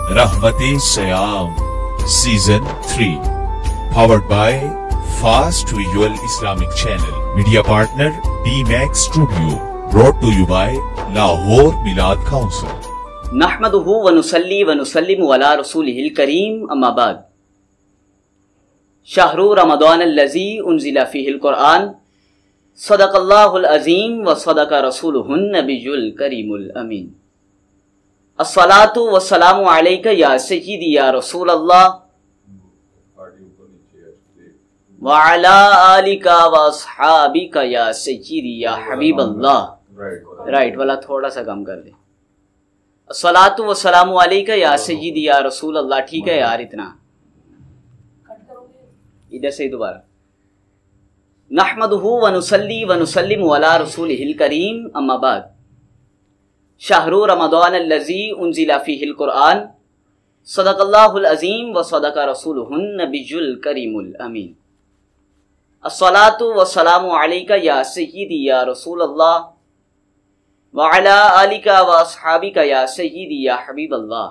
रहमते Siam season 3 powered by Fast Visual Islamic Channel. Media partner D-Max Studio. Brought to you by Lahore Milad Council. नहमदुहु व नुसल्ली व नुसल्लिमु अला रसूलिहिल करीम अम्मा बाद। शहरु रमज़ान अल्लज़ी उन्ज़िला फ़ीहिल क़ुरआन सदक़ल्लाहुल अज़ीम व सदक़ रसूलुहुन नबियुल करीमुल अमीन। अस्सलातु वस्सलामु अलैका या सय्यिदी या रसूलल्लाह व अला आलिका व अस्हाबिका या सय्यिदी या हबीबल्लाह। राइट वाला थोड़ा सा कम कर दे। अस्सलातु वस्सलामु अलैका या सय्यिदी या रसूलल्लाह। ठीक है यार, इतना इधर से दोबारा। नहमदुहु व नुसल्ली व नुसल्लिमु अला रसूलिहिल करीम अम्मा बाद। शहरु रमज़ान अल्लज़ी उन्ज़िला फ़ीहिल क़ुरआन सदक़ल्लाहुल अज़ीम व सदक़ रसूलुहुन नबियुल करीमुल अमीन। अस्सलातु वस्सलामु अलैका या सय्यिदी या रसूलल्लाह व अला आलिका व अस्हाबिका या सय्यिदी या हबीबल्लाह।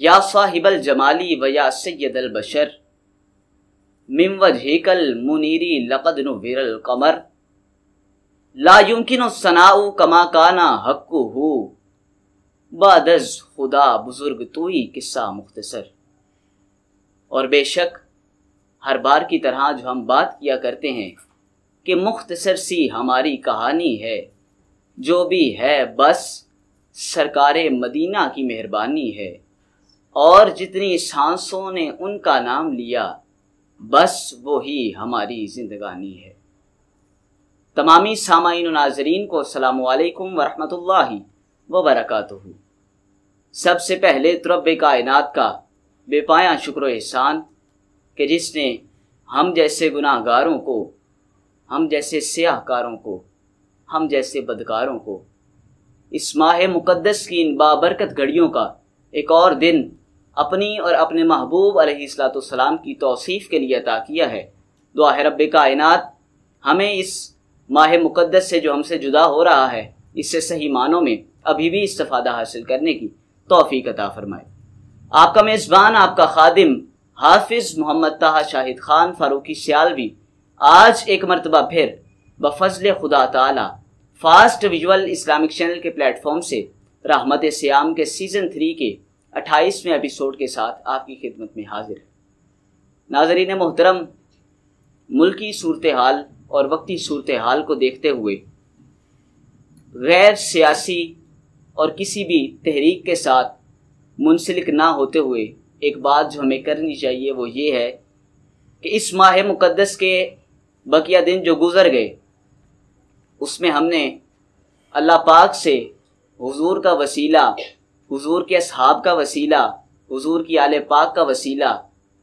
या साहिबल जमाली व या सय्यदल बशर मिन वजहिकल मुनीरी लक़द नुव्विरल क़मर ला युमकिनु सनाउ कमा काना हक़्क़ुहु बादज़ खुदा बुजुर्ग तू ही किस्सा मुख्तसर। और बेशक हर बार की तरह जो हम बात किया करते हैं कि मुख्तसर सी हमारी कहानी है, जो भी है बस सरकारे मदीना की मेहरबानी है, और जितनी सांसों ने उनका नाम लिया बस वो ही हमारी जिंदगानी है। तमामी सामाईन नाज़रीन को अस्सलामु अलैकुम व रहमतुल्लाहि व बरकातुहू। सबसे पहले तो रब्बे कायनात का बेपाया शुक्र एहसान कि जिसने हम जैसे गुनाहगारों को, हम जैसे सियाहकारों को, हम जैसे बदकारों को इस माह मुक़द्दस की इन बाबरकत घड़ियों का एक और दिन अपनी और अपने महबूब अलैहिस्सलाम की तौसीफ़ के लिए अता किया है। दुआ है रब्बे कायनात हमें इस माह मुक़द्दस से जो हमसे जुदा हो रहा है, इससे सही मानों में अभी भी इस्तिफ़ादा हासिल करने की तौफ़ीक़ अता फ़रमाए। आपका मेज़बान, आपका खादिम हाफिज़ मोहम्मद ताहा शाहिद ख़ान फ़ारूकी सियालवी आज एक मरतबा फिर बफ़ज़्ल खुदा ताला फ़ास्ट विजुअल इस्लामिक चैनल के प्लेटफॉर्म से रहमत सियाम के सीज़न 3 के 28वें एपिसोड के साथ आपकी खिदमत में हाजिर है। नाज़रीन मोहतरम, मुल्की सूरत हाल और वक्ती सूरत हाल को देखते हुए गैर सियासी और किसी भी तहरीक के साथ मुंसलिक ना होते हुए एक बात जो हमें करनी चाहिए वो ये है कि इस माह मुक़द्दस के बकिया दिन जो गुज़र गए उसमें हमने अल्लाह पाक से हुजूर का वसीला, हुजूर के असहाब का वसीला, हुजूर की आले पाक का वसीला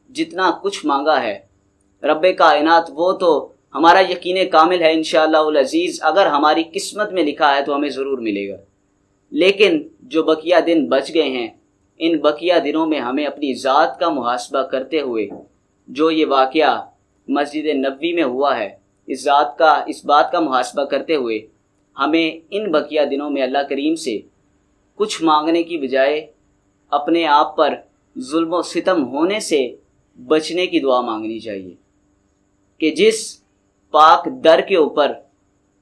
जितना कुछ मांगा है, रब्बे कायनात वो तो हमारा यकीन कामिल है इंशाअल्लाहुल अज़ीज़ अगर हमारी किस्मत में लिखा है तो हमें ज़रूर मिलेगा। लेकिन जो बकिया दिन बच गए हैं, इन बकिया दिनों में हमें अपनी ज़ात का मुहासबा करते हुए जो ये वाक़या मस्जिद नबवी में हुआ है, इस बात का मुहासबा करते हुए हमें इन बकिया दिनों में अल्लाह करीम से कुछ मांगने की बजाय अपने आप पर जुल्म व सितम होने से बचने की दुआ मांगनी चाहिए कि जिस पाक दर के ऊपर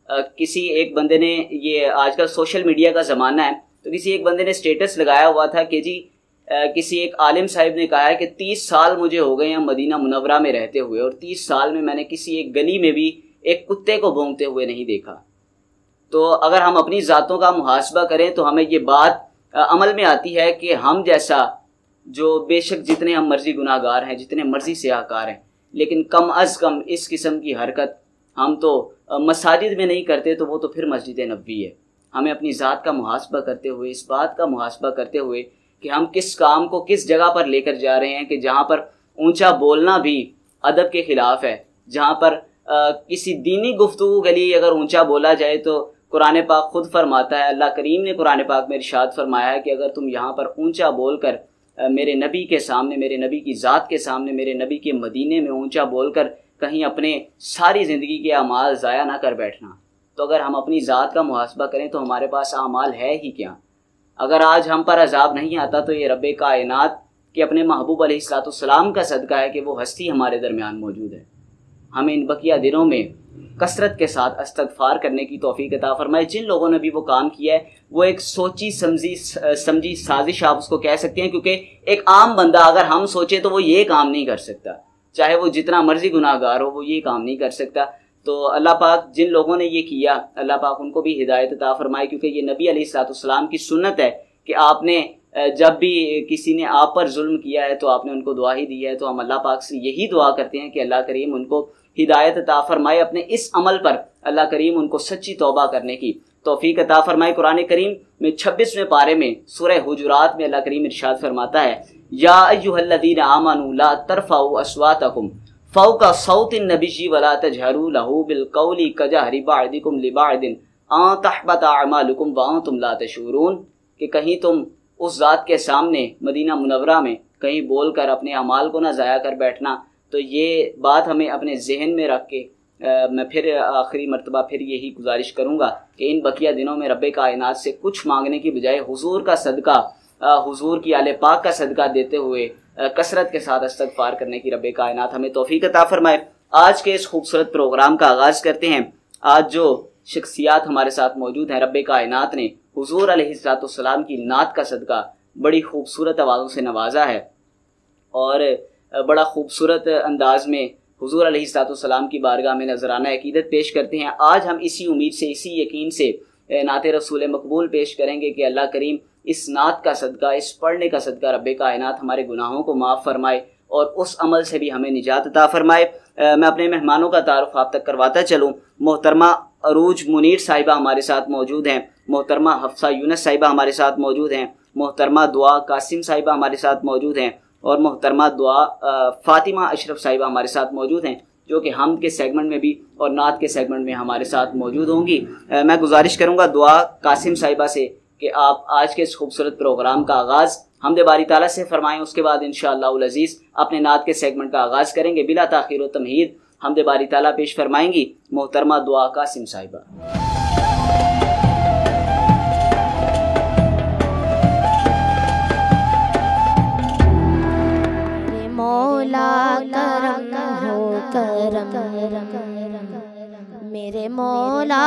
किसी एक बंदे ने, ये आजकल सोशल मीडिया का ज़माना है, तो किसी एक बंदे ने स्टेटस लगाया हुआ था कि जी किसी एक आलिम साहिब ने कहा है कि 30 साल मुझे हो गए हैं मदीना मुनव्वरा में रहते हुए और 30 साल में मैंने किसी एक गली में भी एक कुत्ते को भौंकते हुए नहीं देखा। तो अगर हम अपनी ज़ातों का मुहासबा करें तो हमें ये बात अमल में आती है कि हम जैसा जो बेशक जितने हम मर्जी गुनाहगार हैं, जितने मर्जी सियाहकार हैं, लेकिन कम अज़ कम इस किस्म की हरकत हम तो मसाजिद में नहीं करते, तो वो तो फिर मस्जिद नबवी है। हमें अपनी ज़ात का मुहासबा करते हुए, इस बात का मुहासबा करते हुए कि हम किस काम को किस जगह पर लेकर जा रहे हैं, कि जहाँ पर ऊंचा बोलना भी अदब के ख़िलाफ़ है, जहाँ पर किसी दीनी गुफ्तगू के लिए अगर ऊंचा बोला जाए तो कुरान पाक खुद फरमाता है, अल्लाह करीम ने कुरान पाक में इरशाद फरमाया है कि अगर तुम यहाँ पर ऊंचा बोलकर मेरे नबी के सामने, मेरे नबी की ज़ात के सामने, मेरे नबी के मदीने में ऊंचा बोलकर कहीं अपने सारी ज़िंदगी के अमाल ज़ाया ना कर बैठना। तो अगर हम अपनी ज़ात का मुहासबा करें तो हमारे पास अमाल है ही क्या। अगर आज हम पर अजाब नहीं आता तो ये रब्बे कायनात के अपने महबूब अलैहिस्सलाम का सदका है कि वो हस्ती हमारे दरमियान मौजूद है। हमें इन बकिया दिनों में कसरत के साथ इस्तग़फ़ार करने की तौफ़ीक़ अता फ़रमाए। जिन लोगों ने भी वो काम किया है वो एक सोची समझी साजिश आप उसको कह सकते हैं, क्योंकि एक आम बंदा अगर हम सोचे तो वो ये काम नहीं कर सकता, चाहे वो जितना मर्जी गुनाहगार हो वो ये काम नहीं कर सकता। तो अल्लाह पाक जिन लोगों ने ये किया अल्लाह पाक उनको भी हिदायत अता फ़रमाए, क्योंकि ये नबी अलैहिस्सलाम की सुन्नत है कि आपने जब भी किसी ने आप पर जुल्म किया है तो आपने उनको दुआ ही दी है। तो हम अल्लाह पाक से यही दुआ करते हैं कि अल्लाह करीम उनको हिदायत अता फ़रमाए, अपने इस अमल पर अल्लाह करीम उनको सच्ची तौबा करने की तौफीक अता फ़रमाए। कुरान करीम में 26वें पारे में सूरह हुजुरात में अल्लाह करीम इरशाद फरमाता है, या अय्युहल्लज़ीना आमनू ला तरफ़ऊ अस्वातकुम फ़ौक़ा सौतिन नबिय्यि वला तजहरू लहू बिलक़ौलि कजहरि बअदिकुम लिबअदिन अन तहबत अअमालुकुम व अंतुम ला तशऊरून, कि कहीं तुम उस ज़ात के सामने मदीना मुनव्वरा में कहीं बोल कर अपने अमाल को ना ज़ाया कर बैठना। तो ये बात हमें अपने जहन में रख के मैं फिर आखिरी मरतबा फिर यही गुजारिश करूँगा कि इन बकिया दिनों में रब्बे कायनात से कुछ मांगने की बजाय हुजूर का सदका, हुजूर की आले पाक का सदका देते हुए कसरत के साथ इस्तग़फ़ार करने की रब्बे कायनात हमें तौफीक अता फ़रमाए। आज के इस खूबसूरत प्रोग्राम का आगाज़ करते हैं। आज जो शख्सियात हमारे साथ मौजूद हैं, रब्बे कायनात ने हुजूर अलैहिस्सलाम की नात का सदका बड़ी खूबसूरत आवाज़ों से नवाजा है और बड़ा खूबसूरत अंदाज में हुजूर अलैहिस्सलाम की बारगाह में नजराना अकीदत पेश करते हैं। आज हम इसी उम्मीद से, इसी यकीन से नाते रसूल मकबूल पेश करेंगे कि अल्लाह करीम इस नात का सदका, इस पढ़ने का सदका रब्बे कायनात हमारे गुनाहों को माफ़ फरमाए और उस अमल से भी हमें निजात अता फरमाए। मैं अपने मेहमानों का तारुफ आप तक करवाता चलूँ। मोहतरमा अरूज मुनीर साहिबा हमारे साथ मौजूद हैं, मोहतरमा हफ्सा यूनस साहिबा हमारे साथ मौजूद हैं, मोहतरमा दुआ कासिम साहिबा हमारे साथ मौजूद हैं और मोहतरमा दुआ फ़ातिमा अशरफ साहिबा हमारे साथ मौजूद हैं, जो कि हम के सेगमेंट में भी और नात के सेगमेंट में हमारे साथ मौजूद होंगी। मैं गुजारिश करूँगा दुआ कासिम साहिबा से कि आप आज के इस खूबसूरत प्रोग्राम का आगाज़ हमदे बारी ताला से फरमाएं। उसके बाद इंशाअल्लाह अज़ीज़ अपने नात के सेगमेंट का आगाज़ करेंगे। बिला ताख़ीर व तमहीद हमदे बारी ताला पेश फरमाएंगी मोहतरमा दुआ कासिम साहिबा। मेरे मौला करम हो करम, मेरे मौला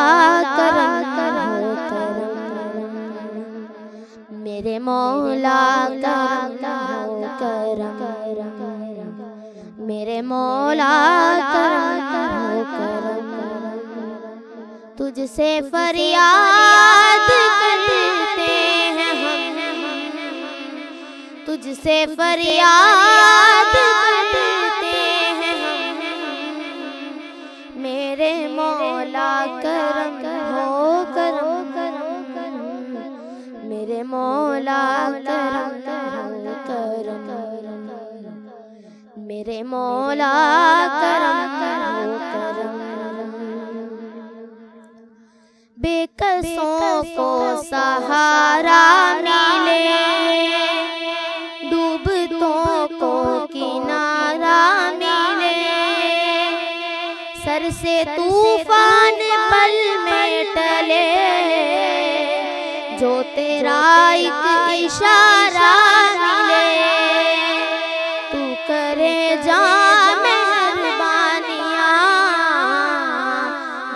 करम हो करम, मेरे मौला करम हो करम, तुझसे फरियाद करते हैं हम, तुझसे फरियाद करते हैं हम, मेरे मौला करम हो करम, मेरे मौला करम हो करम, मेरे मौला करम हो करम। बेकसों को सहारा मिले, डूबतों को किनारा मिले, सर से तूफान पल में टले, जो तेरा एक इशारा मिले, तू करे जा मेहरबानियाँ,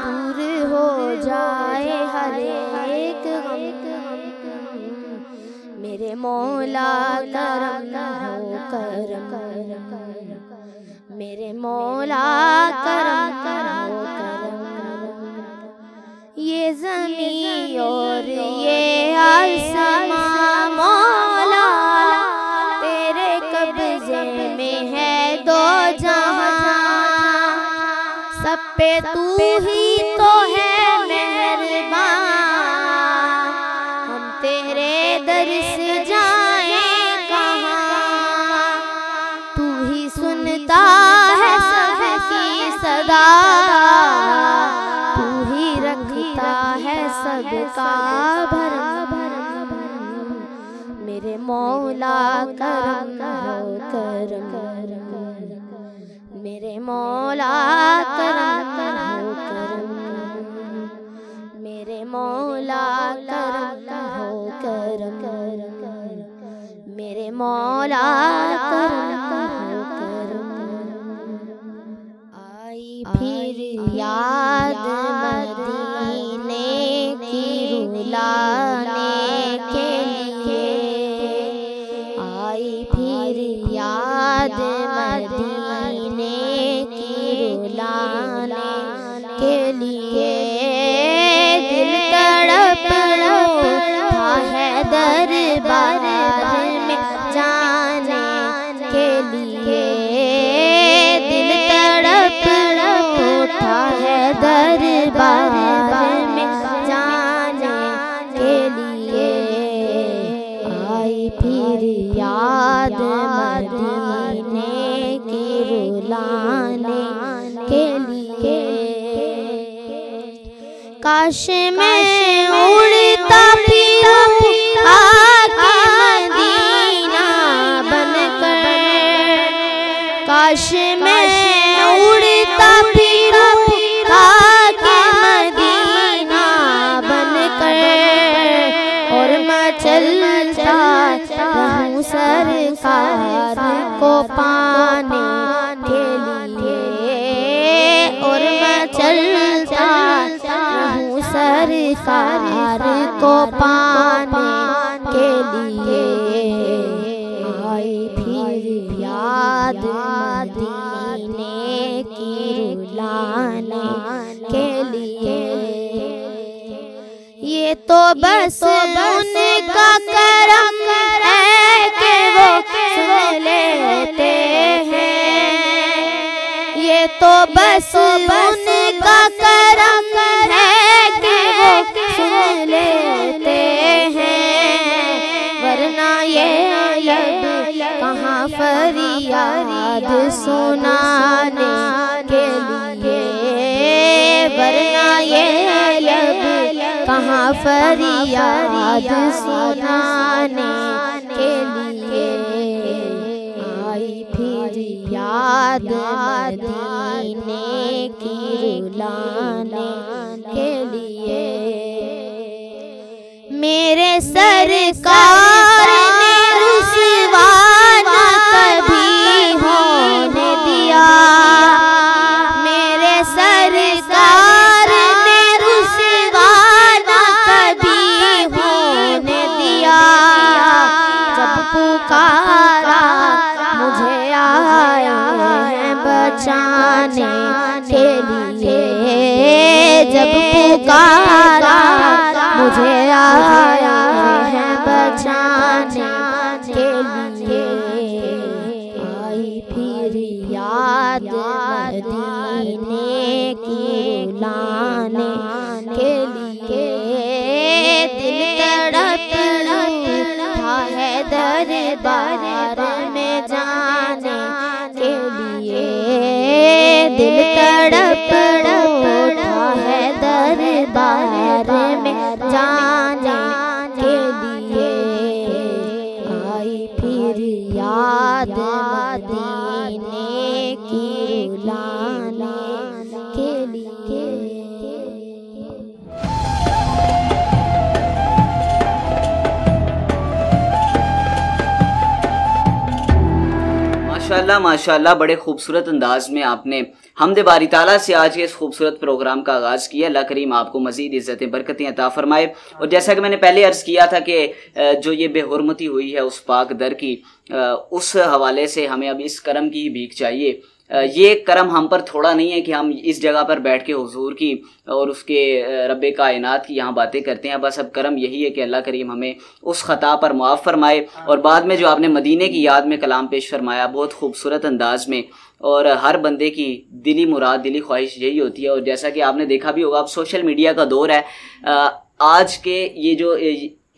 दूर हो जाए हर एक गम, मेरे मौला करम हो करम, मेरे मौला करम हो करम। ये ज़मीं और ये आसमां मौला तेरे कब्ज़े में है दो जहां, सब पे तू ही तो है मेहरबान, हम तेरे दर से जाएं कहाँ, तू ही सुनता है सबकी सदा, तू ही रखता है सबका भरम, मेरे मौला करम हो करम, मेरे मौला करम हो करम, मेरे मौला करम हो करम, मेरे मौला करम हो करम। आई फिर याद मदीने की रुलाने के लिए, आई फिर याद मदीने की रुलाने के लिए। दिल तड़प रहा है दरबार में जाने के लिए, दिल तड़प उठा है दरबार में जाने के लिए। आई फिर याद मदीने की रुलाने के लिए। काश मैं उड़ता फिरूं आके मदीना बनकर, काश मैं उड़ता फिरूं आके मदीना बनकर, और मैं चलता रहूं सरकार को पाने के लिए, और मैं चलता रहूं सरकार को पाने के लिए। आई फिर याद मदीने की रुलाने के लिए। ये तो बस उनका करम है कि वो सुन लेते हैं, ये तो बस उनका करम है कि वो सुन लेते हैं, वरना ये लब कहाँ फरियाद सुनाने के लिए, वरना ये लब कहाँ फरियाद सुनाने के लिए। आई फिर याद मदीने की रुलाने के लिए। मेरे सरकार ने रुसवा ना कभी होने दिया, मेरे सरकार ने रुसवा ना कभी होने दिया। जब पुकारा मुझे आया है बचाने के लिए, जब पुकारा मुझे आया है बचाने के लिए। आई फिर याद मदीने की रुलाने के लिए। दिल तड़प उठा है दरबार में जाने के लिए, दिल तड़प उठा है दरबार में जाने के लिए। आई फिर याद मदीने की रुलाने के लिए। माशाल्लाह माशाल्लाह, बड़े खूबसूरत अंदाज में आपने हमदे बारी ताला से आज के इस खूबसूरत प्रोग्राम का आगाज़ किया। अल्लाह करीम आपको मज़ीद इज़्ज़तें बरकतें अता फरमाए। और जैसा कि मैंने पहले अर्ज़ किया था कि जो ये बेहुरमती हुई है उस पाक दर की, उस हवाले से हमें अब इस करम की ही भीख चाहिए। ये करम हम पर थोड़ा नहीं है कि हम इस जगह पर बैठ के हुजूर की और उसके रब्बे कायनात की यहाँ बातें करते हैं। बस अब करम यही है कि अल्लाह करीम हमें उस ख़ता पर मुआफ़ फरमाए। और बाद में जो आपने मदीने की याद में कलाम पेश फरमाया बहुत खूबसूरत अंदाज में, और हर बंदे की दिली मुराद दिली ख्वाहिश यही होती है। और जैसा कि आपने देखा भी होगा, अब सोशल मीडिया का दौर है। आज के ये जो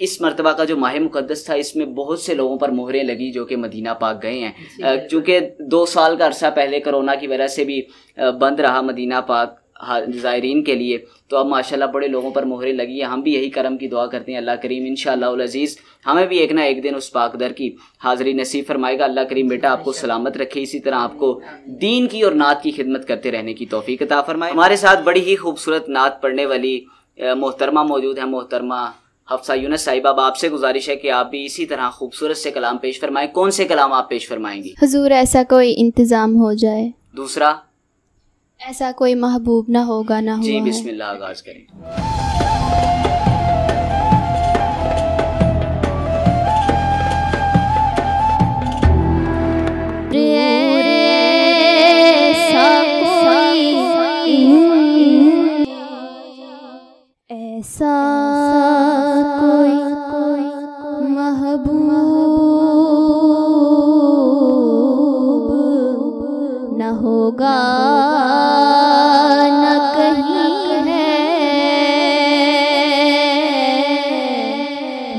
इस मरतबा का जो माह मुक़द्दस था, इसमें बहुत से लोगों पर मोहरें लगी जो कि मदीना पाक गए हैं। चूँकि 2 साल का अरसा पहले कोरोना की वजह से भी बंद रहा मदीना पाक ज़ायरीन के लिए, तो अब माशाल्लाह बड़े लोगों पर मोहरें लगी है। हम भी यही करम की दुआ करते हैं, अल्लाह करीम इंशाअल्लाह अज़ीज़ हमें भी एक ना एक दिन उस पाक दर की हाज़िरी नसीब फरमाएगा। अल्लाह करीम बेटा आपको सलामत रखे, इसी तरह आपको दीन की और नात की खिदमत करते रहने की तौफीक अता फरमाए। हमारे साथ बड़ी ही खूबसूरत नात पढ़ने वाली मोहतरमा मौजूद है, मोहतरमा हफ्सा यूनुस साहिबा। अब आपसे गुजारिश है कि आप भी इसी तरह खूबसूरत से कलाम पेश फरमाएं। कौन से कलाम आप पेश फरमाएंगी? हुजूर ऐसा कोई इंतज़ाम हो जाए। दूसरा, ऐसा कोई महबूब ना होगा ना हुआ जी है। बिस्मिल्लाह, आगाज करें। ऐसा कोई महबूब न होगा न कहीं है,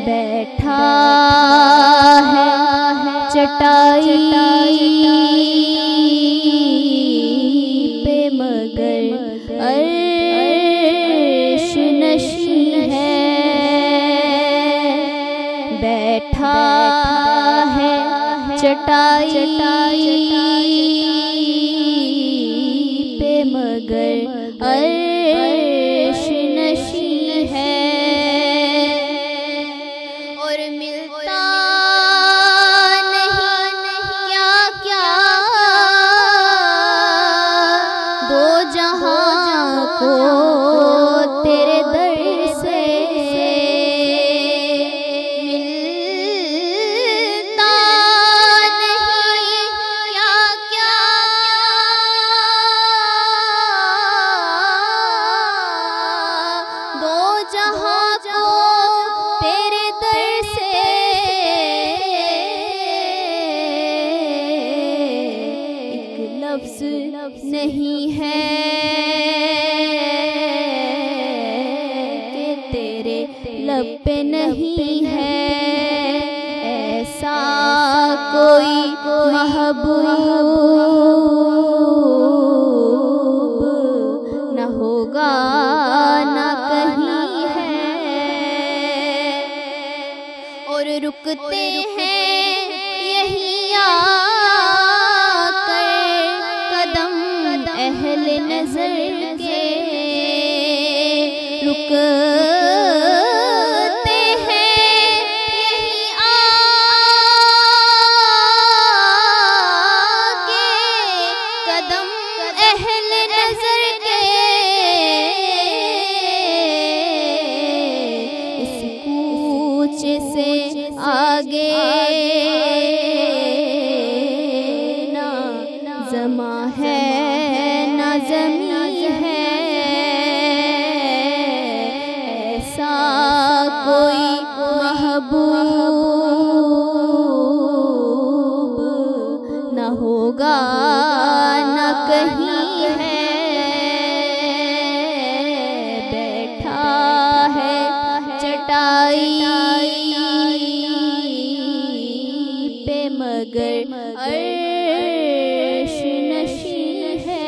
बैठा है चटाई पे मगर अर्श नशी है, बैठा है चटाई पे मगर अर्श नशी है, और मिलता नहीं क्या क्या दो जहां को तेरे दर से, मिलता नहीं क्या क्या दो जहां को तेरे दर से, एक लफ्ज़ नहीं है कि तेरे लब पे नहीं है, ऐसा कोई महबूब न होगा न कहीं है, और रुकते हैं यही आकर कदम अहले नजर के, रुकते हैं यही आके कदम अहले नजर के, इस कूच से आगे ना ज़मा है ना ज़मी है, ऐसा कोई महबूब न होगा न कहीं है, बैठा है चटाई पे मगर अर्श नशी है।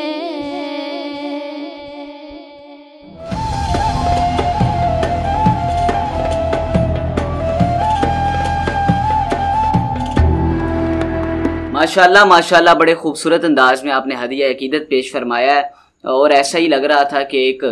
माशाल्लाह माशाल्लाह, बड़े खूबसूरत अंदाज में आपने हदिया अकीदत पेश फरमाया है, और ऐसा ही लग रहा था कि एक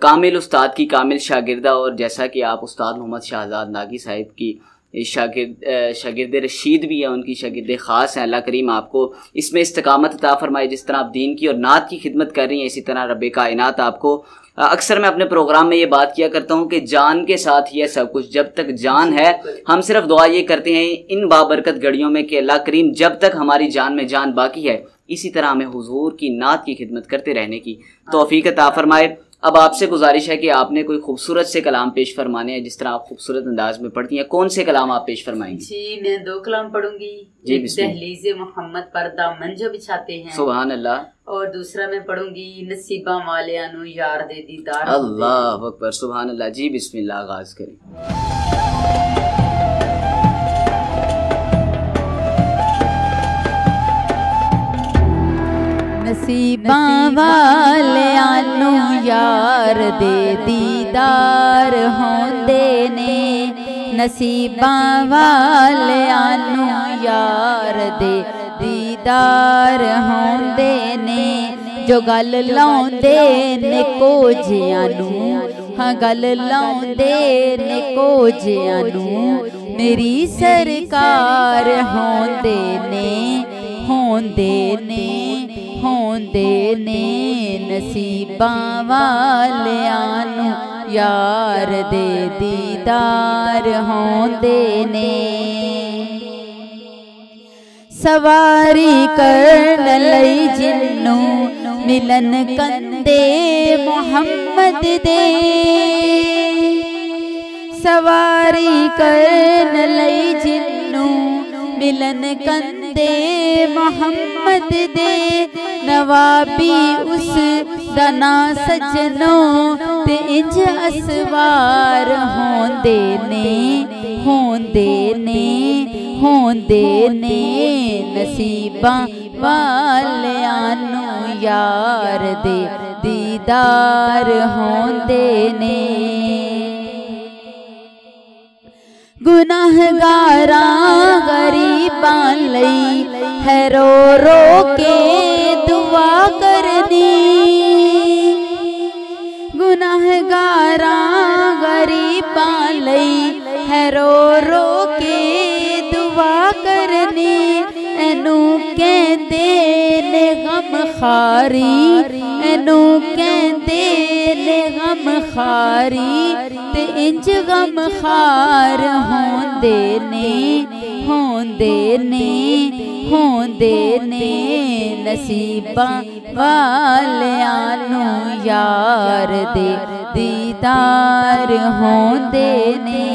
कामिल उस्ताद की कामिल शागिर्दा, और जैसा कि आप उस्ताद मोहम्मद शाहजाद नागी साहिब की शागिर्द रशीद भी है, उनकी शागिर्द ख़ास हैं। अल्लाह करीम आपको इसमें इस्तकामत अता फरमाए। जिस तरह आप दीन की और नात की खिदमत कर रही हैं, इसी तरह रब्बे कायनात आपको, अक्सर मैं अपने प्रोग्राम में ये बात किया करता हूँ कि जान के साथ ही है सब कुछ। जब तक जान है हम सिर्फ दुआ ये करते हैं इन बाबरकत घड़ियों में कि अल्लाह करीम जब तक हमारी जान में जान बाकी है, इसी तरह हमें हुजूर की नात की खिदमत करते रहने की तौफीक अता फरमाए। अब आपसे गुजारिश है कि आपने कोई खूबसूरत से कलाम पेश फरमाने हैं, जिस तरह आप खूबसूरत अंदाज में पढ़ती हैं। कौन से कलाम आप पेश फरमाएंगी? जी, मैं 2 कलाम पढ़ूंगी। जी, दहलीज़े मोहम्मद पर दामन जो बिछाते हैं, सुभान अल्लाह। और दूसरा मैं पढ़ूंगी नसीबा वालियानु यार दे दीदार। अल्लाह अकबर, सुभान अल्लाह। जी बिस्मिल्लाह, आगाज करें। नसीबां वालियानु यार दे दीदार होंदे ने, नसीबां वालियानु यार दे दीदार होंदे ने, जो गल लाउंदे ने कोजियां नू हाँ गल लाउंदे ने कोजियां नू मेरी सरकार होंदे ने नसीबां वालियां नू यार दे दीदार होंदे ने। सवारी करन लई जिन्नू मिलन कंदे मुहम्मद दे, सवारी करन लई जिन्नू मिलन कंदे मुहम्मद दे। नवाबी उस दना सजनो ते इंज असवार होंदे ने नसीबां वालियां नू यार दे दीदार होंदे ने। गुनाहगारां गरीबां लई है रो रो के दुआ करनी, गुनाहगारां गरीबां लई है रो रो के दुआ करनी। एनू कहंदे ने गम खारी, एनू कहंदे ने गम खारी ते इंज गम खार होंदे ने नसीबां वालियां नू यार दे दीदार होंदे ने।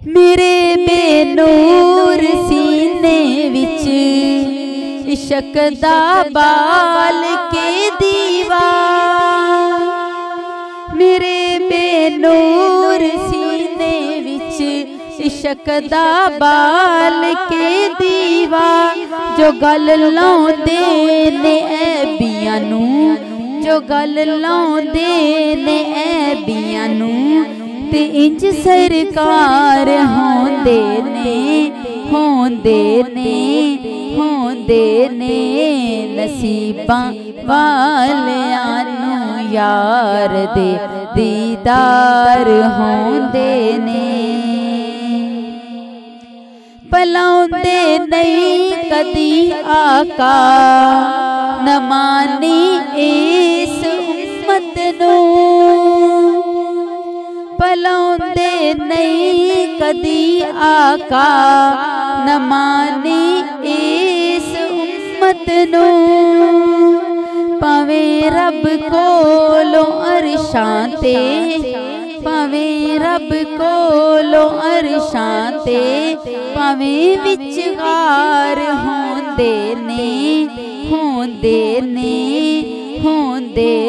मेरे बेनूर सीने विच इश्क दा बाल के दीवा, मेरे बेनूर सीने विच इश्क दा बाल के दीवा। जो गल लाउंदे ने ऐबियां नू, जो गल लाउंदे ने ऐबियां नू ते इंज सरकार होंदे ने नसीबां वालियां नू यार दे दीदार होंदे ने। भलाउंदे नहीं कदी आका न मानी इस उम्मत नू, भलाउंदे नहीं कदी आका न मानी इस उम्मत नू। भावें रब कोलों अरशां ते, भावें रब कोलों अरशां ते, भावें विचगार होंदे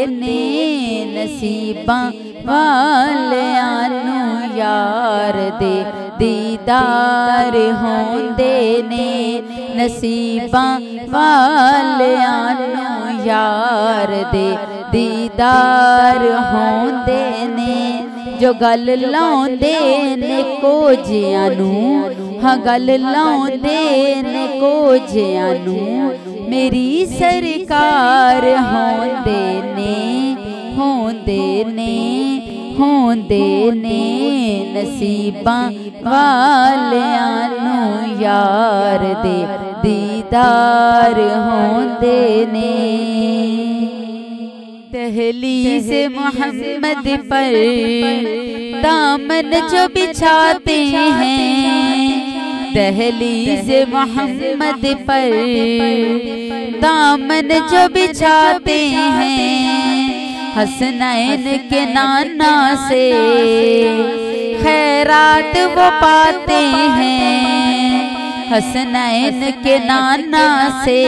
ने नसीबां वालियां नू यार दे दीदार होंदे ने। नसीबां वालियां नू यार दे दीदार होंदे ने। जो गल लाउंदे ने कोजियां नू, हाँ गल लाउंदे ने कोजियां नू मेरी सरकार होंदे ने नसीबां वालियां नू यार दे दीदार होंदे ने। दहलीज़ मोहम्मद पर दामन जो बिछाते हैं, दहलीज़ मोहम्मद पर दामन जो बिछाते हैं, हसनैन के नाना से खैरात वो पाते हैं, हसनैन के नाना से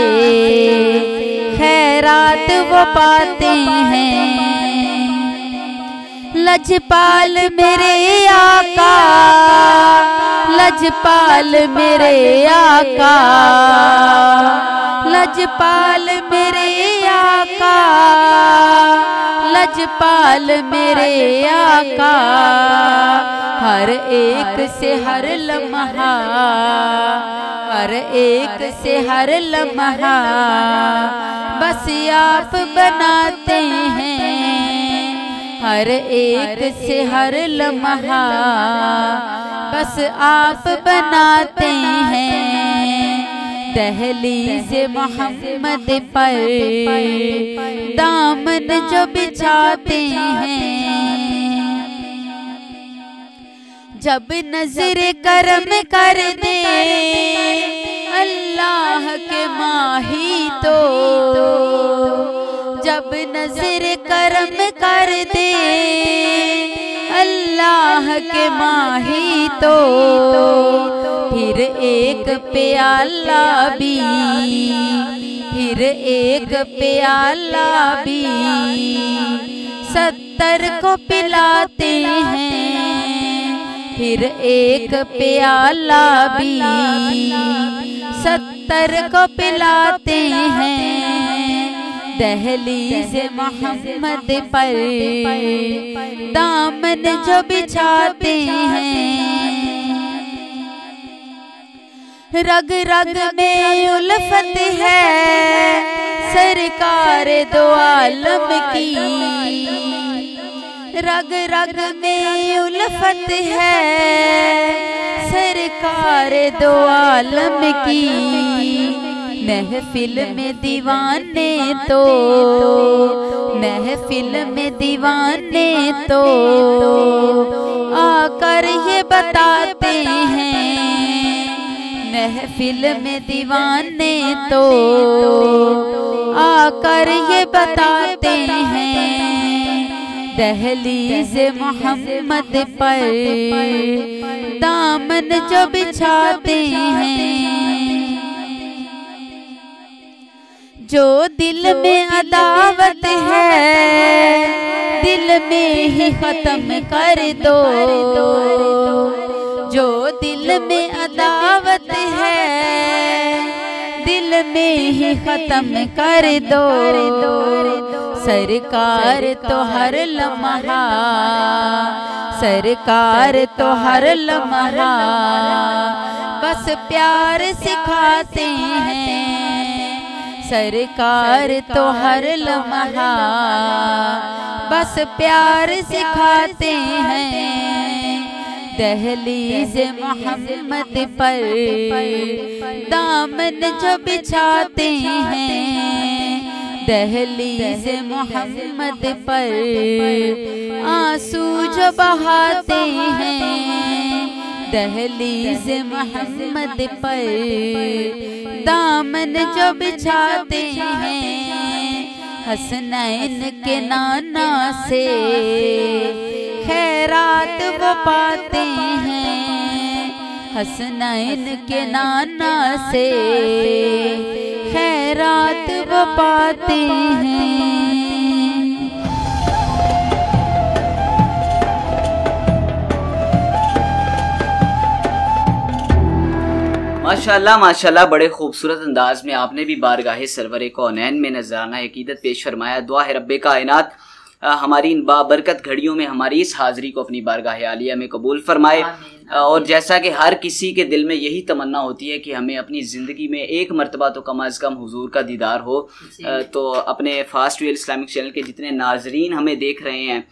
खैरात वो पाते हैं। लजपाल मेरे आका, लजपाल मेरे आका, लजपाल मेरे आका, लजपाल मेरे आका। हर एक से हर लम्हा, हर एक से हर लम्हा बस आप बनाते हैं हर एक से हर लम्हा, बस आप बनाते हैं दहलीज़ मोहम्मद पर दामन जो बिछाते हैं। जब नजर करम कर दे अल्लाह के माही तो, जब नजर करम कर दे अल्लाह के माही तो, फिर एक प्याला भी, फिर एक प्याला भी 70 को पिलाते हैं, फिर एक प्याला भी 70 को पिलाते हैं दहलीज़ मोहम्मद पर दामन जो बिछाते हैं। रग रग में उल्फत है सरकार दो आलम की, रग रग में उल्फत है सरकार दो आलम की। महफिल में दीवाने तो, महफिल में दीवाने तो आकर ये बताते हैं, महफिल में दीवाने तो आकर ये बताते हैं दहलीज़ मोहम्मद पर दामन जो बिछाते हैं। जो दिल में अदावत है दिल में ही खत्म कर दो, जो दिल में अदावत है दिल में ही खत्म कर दो। सरकार तो हर लम्हा, सरकार तो हर लम्हा बस प्यार सिखाते हैं, सरकार तो हर लम्हा बस प्यार सिखाते हैं दहलीज़ मोहम्मद पर दामन जो बिछाते हैं, दहलीज़ मोहम्मद पर आंसू जो बहाते हैं, दहलीज़ मोहम्मद पर दामन जो बिछाते हैं। हसनैन के नाना से खैरात वो पाते हैं, हसनैन के नाना से खैरात वो पाते हैं। माशाल्लाह माशाल्लाह, बड़े खूबसूरत अंदाज में आपने भी बारगाहे सरवरे कौनैन में नजराना अकीदत पेश फरमाया। दुआ है रब्बे कायनात हमारी इन बाबरकत घड़ियों में हमारी इस हाज़िरी को अपनी बारगाह आलिया में कबूल फरमाए। और जैसा कि हर किसी के दिल में यही तमन्ना होती है कि हमें अपनी ज़िंदगी में एक मरतबा तो कम अज़ कम हुजूर का दीदार हो, तो अपने फास्ट वे इस्लामिक चैनल के जितने नाजरीन हमें देख रहे हैं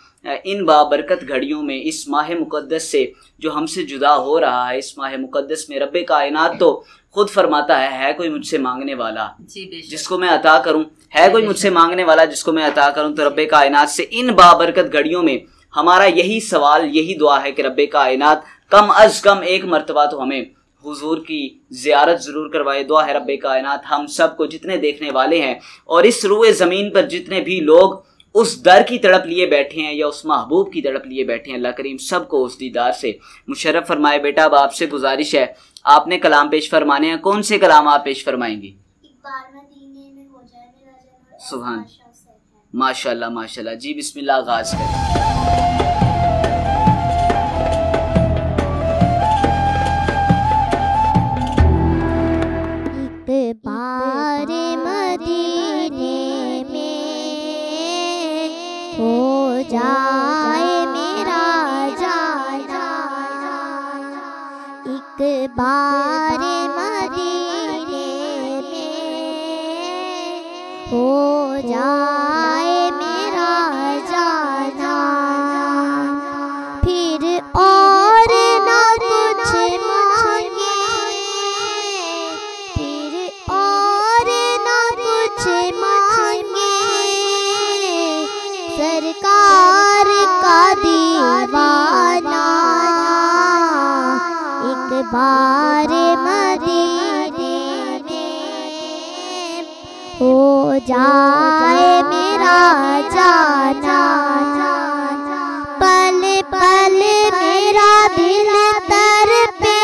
इन बाबरकत घड़ियों में इस माह मुक़द्दस से जो हमसे जुदा हो रहा है, इस माह मुक़द्दस में रब्बे कायनात तो खुद फरमाता है कोई मुझसे मांगने वाला जिसको मैं अता करूं, है कोई मुझसे मांगने वाला जिसको मैं अता करूं। तो रब्बे कायनात से इन बाबरकत घड़ियों में हमारा यही सवाल, यही दुआ है कि रब्बे कायनात कम अज़ कम एक मरतबा तो हमें हुजूर की ज़ियारत ज़रूर करवाए। दुआ है रब्बे कायनात हम सब को, जितने देखने वाले हैं और इस रुए ज़मीन पर जितने भी लोग उस दर की तड़प लिए बैठे हैं या उस महबूब की तड़प लिए बैठे हैं, अल्लाह करीम सबको उस दीदार से मुशर्रफ फरमाए। बेटा अब आपसे गुजारिश है, आपने कलाम पेश फरमाने हैं, कौन से कलाम आप पेश फरमाएंगी? सुभान माशाल्लाह माशाल्लाह। जी बिस्मिल्लाह, आगाज़ करें। हो जाए मेरा जाना, एक बार मदीने में हो जाए मेरा जाना, फिर और ना कुछ मांगे, फिर और ना कुछ मांगे, सरकार का दीवाना एक बार मदीने में हो जाए मेरा जाना, पल पल मेरा दिल तड़पे,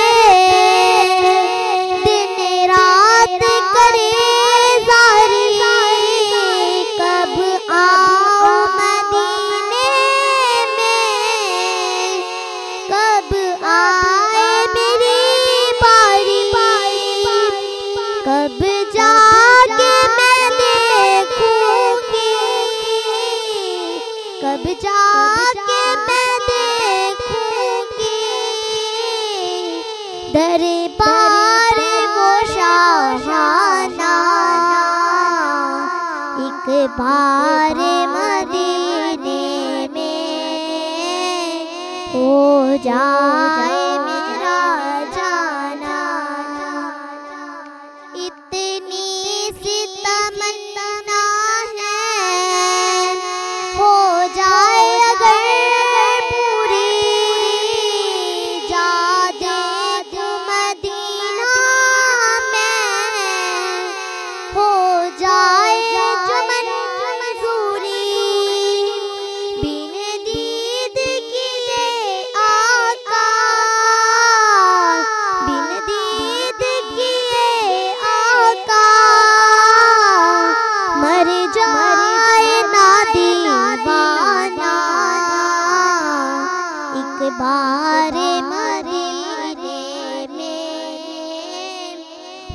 दिन रात करे जारी, कब आओ मदीने में, कब आए मेरी बारी, कब जाके मैं देखूंगी, कब जाके मैं देखूंगी, दरबार वो शाहाना एक बार मदीने में हो जाए मेरा जाना। इतनी सी तमन्ना है हो जाए अगर पूरी, जा दे जो मदीना में हो जाए जो मंजूरी, बिन दीद किए आका, बिन दीद किए आका, मर जाए ना दीवाना एक बार मदीने में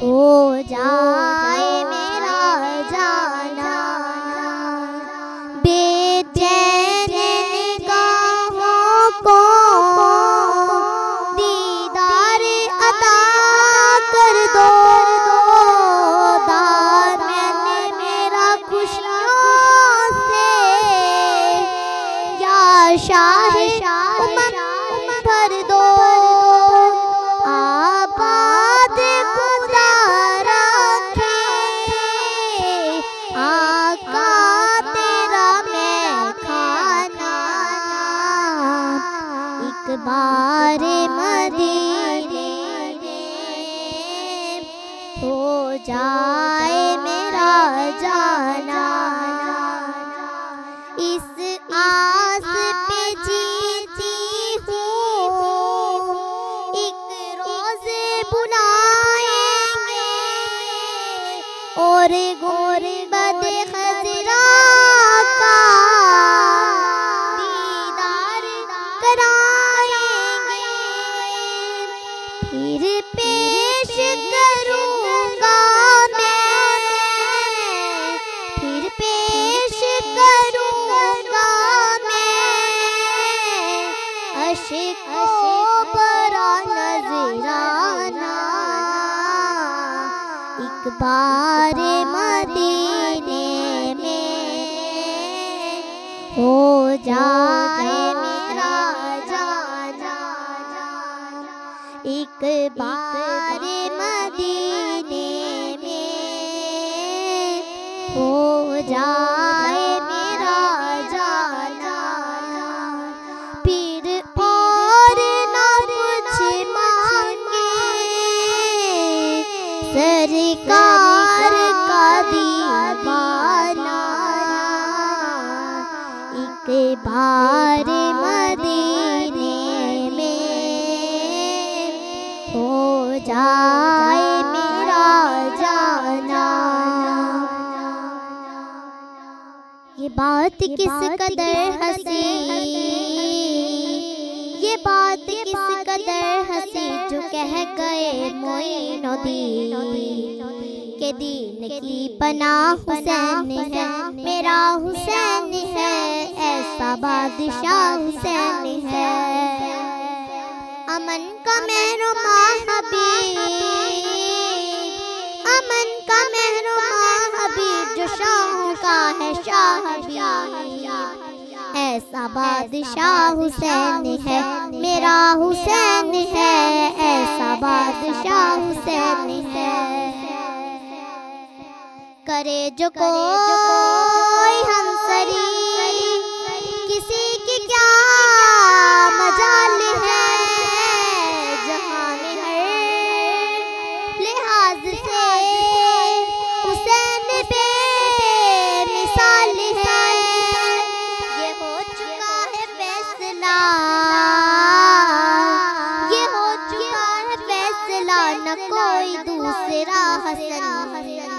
हो जाए मेरा जाना। बेचैन निगाहों को दीदार अता कर दो, दामन मेरा खुशियों से या शाह भर दो, आबाद खुदा रखे आका तेरा मैं खाना एक बार मदीने में हो जाए मेरा जाना। इस आस पे जीती हूँ एक रोज बुलाएंगे, और गुंबद खजरा का दीदार कराएंगे, फिर पेश करूँगा मैं, फिर पेश करूँगा मैं अश्कों भरा नजराना एक बार मदीने में हो जाए मेरा जाना, एक बार मदीने में हो जाए मेरा जाना, फिर और ना कुछ मांगे, सरकार का दीवाना एक बार मदीने में हो जाए मेरा जाना। ये बात किस कदर हंसी, ये बात किस कदर हंसी जो कह गए मोइनुद्दीन के दीन की पनाह हुसैन है, मेरा हुसैन है, ऐसा बादशाह हुसैन है। अमन का मेहरमा हबीब, अमन का मेहरमा हबीब जो जो शाहों का है शाह भी, ऐसा बादशाह हुसैन है मेरा हुसैन है, ऐसा बादशाह हुसैन है। करे जो कोई हमसरी किसी की क्या मजाल है, जहां में हर लिहाज से हुसैन पे मिसाल है। ये हो चुका है फैसला, ये हो चुका है फैसला, न कोई दूसरा हसन है,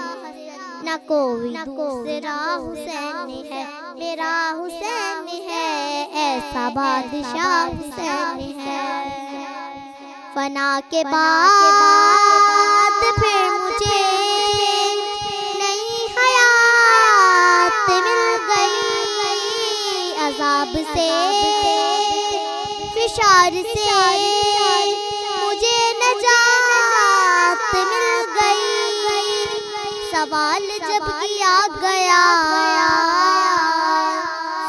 न कोई दूसरा हुसैन है, मेरा हुसैन है, ऐसा बादशाह हुसैन है। फना के बाद फिर मुझे नई हयात मिल गई, अजाब से फिशार से मुझे नजात मिल गई। सवाल जब किया गया,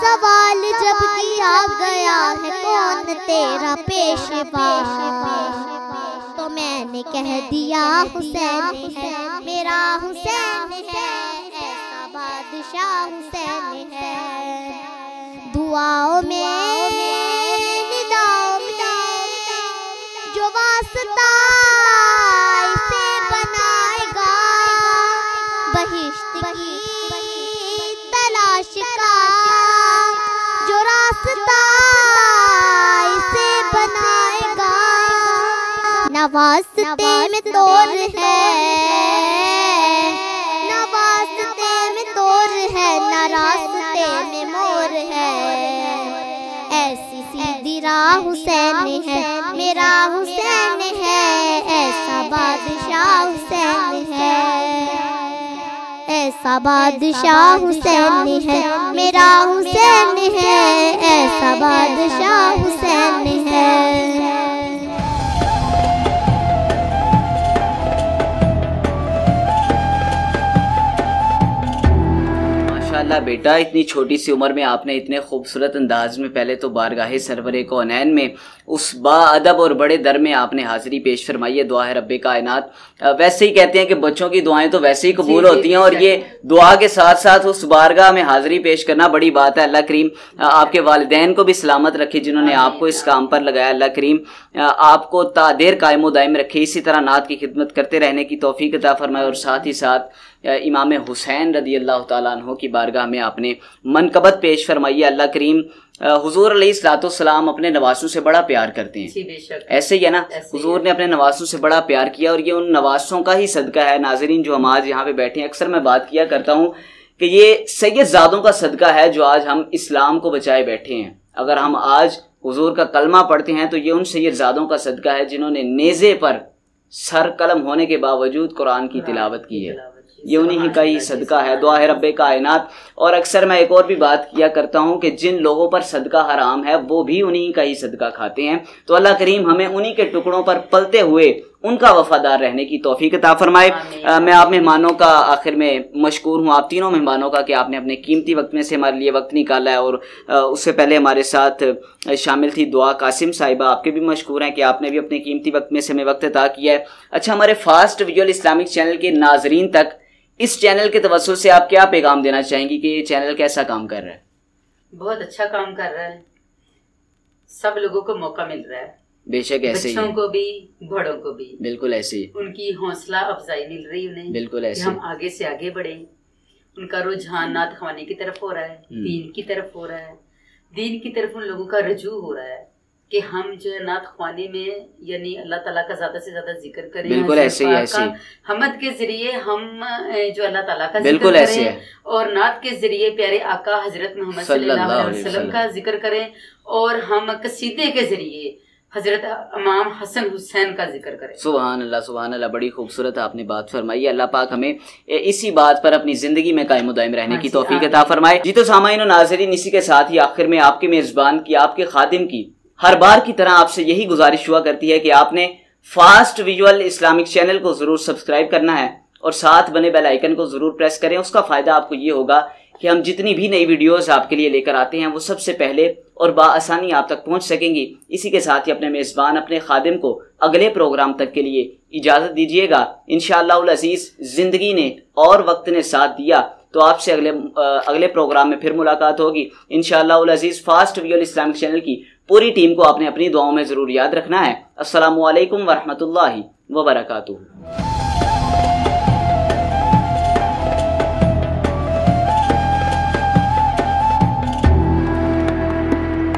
सवाल जब किया गया है कौन तेरा पेशवा, तो मैंने कह दिया हुसैन है, मेरा हुसैन है, ऐसा बादशाह हुसैन है। दुआओं में निदाओं में जो वास्ता इसे बनाएगा, बहिश्त की तलाश का जो रास्ता इसे बनाएगा। न वास्ते में तोड़ है, न वास्ते में तोड़ है, न रास्ते में मोर है, ऐसी सीधी राह हुसैन है, मेरा हुसैन है, ऐसा बादशाह हुसैन है, ऐसा बादशाह हुसैन है, मेरा हुसैन है, ऐसा बादशाह हुसैन है। माशाअल्लाह बेटा, इतनी छोटी सी उम्र में आपने इतने खूबसूरत अंदाज में पहले तो बारगाहे सरवरे कौनैन में उस बाअदब और बड़े दर में आपने हाजिरी पेश फरमाई है। दुआ है रब्बे कायनात। वैसे ही कहते हैं कि बच्चों की दुआएं तो वैसे ही कबूल होती हैं, और ये दुआ के साथ साथ उस बारगाह में हाजिरी पेश करना बड़ी बात है। अल्लाह करीम आपके वालिदैन को भी सलामत रखे जिन्होंने आपको इस काम पर लगाया। अल्लाह करीम आपको तादेर कायमो दायम रखे, इसी तरह नात की खिदमत करते रहने की तौफीक अता फरमाए, और साथ ही साथ इमाम हुसैन रदी अल्लाह तआला अन्हु की बारगाह में आपने मनकबत पेश फरमाई है। अल्लाह करीम हुजूर अलैहिस्सलाम अपने नवासों से बड़ा प्यार करते हैं, ऐसे ही है ना, हुजूर ने अपने नवासों से बड़ा प्यार किया, और ये उन नवासों का ही सदका है। नाज़रीन जो हम आज यहाँ पे बैठे हैं, अक्सर मैं बात किया करता हूँ कि ये सैयदजादों का सदका है जो आज हम इस्लाम को बचाए बैठे हैं। अगर हम आज हुजूर का कलमा पढ़ते हैं तो ये उन सैयदजादों का सदका है जिन्होंने नेज़े पर सर कलम होने के बावजूद कुरान की तिलावत की है, ये उन्हीं का ही सदका है। दुआ है रब्बे कायनात। और अक्सर मैं एक और भी बात किया करता हूँ कि जिन लोगों पर सदका हराम है वो भी उन्हीं का ही सदका खाते हैं। तो अल्लाह करीम हमें उन्हीं के टुकड़ों पर पलते हुए उनका वफादार रहने की तौफीक अता फरमाए। मैं आप मेहमानों का आखिर में मशकूर हूँ, आप तीनों मेहमानों का, कि आपने अपने कीमती वक्त में से हमारे लिए वक्त निकाला है। और उससे पहले हमारे साथ शामिल थी दुआ कासिम साहिबा, आपके भी मशकूर हैं कि आपने भी अपने कीमती वक्त में से हमें वक्त अता किया है। अच्छा, हमारे फास्ट विजुअल इस्लामिक चैनल के नाजरीन तक इस चैनल के तवज्जुह से आप क्या पैगाम देना चाहेंगी कि ये चैनल कैसा काम कर रहा है? बहुत अच्छा काम कर रहा है, सब लोगों को मौका मिल रहा है, बेशक ऐसे ही, बच्चों को भी बड़ों को भी, बिल्कुल ऐसे ही, उनकी हौसला अफजाई मिल रही उन्हें, बिल्कुल ऐसे, हम आगे से आगे बढ़े। उनका रुझान नात ख्वानी की तरफ हो रहा है, दीन की तरफ हो रहा है, दीन की तरफ उन लोगों का रुजू हो रहा है कि हम जो है नात ख्वानी में यानी अल्लाह ताला का ज्यादा से ज्यादा जिक्र करें। बिल्कुल ऐसे ही, ऐसे हमद के जरिए हम जो अल्लाह ताला का बिल्कुल जिक्र ऐसे करें, और नात के जरिए प्यारे आका हजरत मोहम्मद सल्लल्लाहु अलैहि वसल्लम का जिक्र करें, और हम कसीदे के जरिए हजरत इमाम हसन हुसैन का जिक्र करें। सुभान अल्लाह, सुभान अल्लाह, बड़ी खूबसूरत आपने बात फरमाई। अल्लाह पाक हमें इसी बात पर अपनी जिंदगी में कायम दायम रहने की तौफीक अता फरमाए। जी तो सामाईन और नाज़रीन, इसी के साथ ही आखिर में आपके मेजबान की, आपके खादिम की हर बार की तरह आपसे यही गुजारिश हुआ करती है कि आपने फास्ट विजुअल इस्लामिक चैनल को जरूर सब्सक्राइब करना है और साथ बने बेल आइकन को ज़रूर प्रेस करें। उसका फ़ायदा आपको ये होगा कि हम जितनी भी नई वीडियोस आपके लिए लेकर आते हैं वो सबसे पहले और बाआसानी आप तक पहुंच सकेंगी। इसी के साथ ही अपने मेज़बान अपने खादिम को अगले प्रोग्राम तक के लिए इजाज़त दीजिएगा। इंशाअल्लाह अज़ीज़ ज़िंदगी ने और वक्त ने साथ दिया तो आपसे अगले प्रोग्राम में फिर मुलाकात होगी इंशाअल्लाह अज़ीज़। फास्ट व्यूअल इस्लामिक चैनल की पूरी टीम को आपने अपनी दुआओं में ज़रूर याद रखना है। अस्सलामु अलैकुम वरहमतुल्लाहि वबरकातुहू।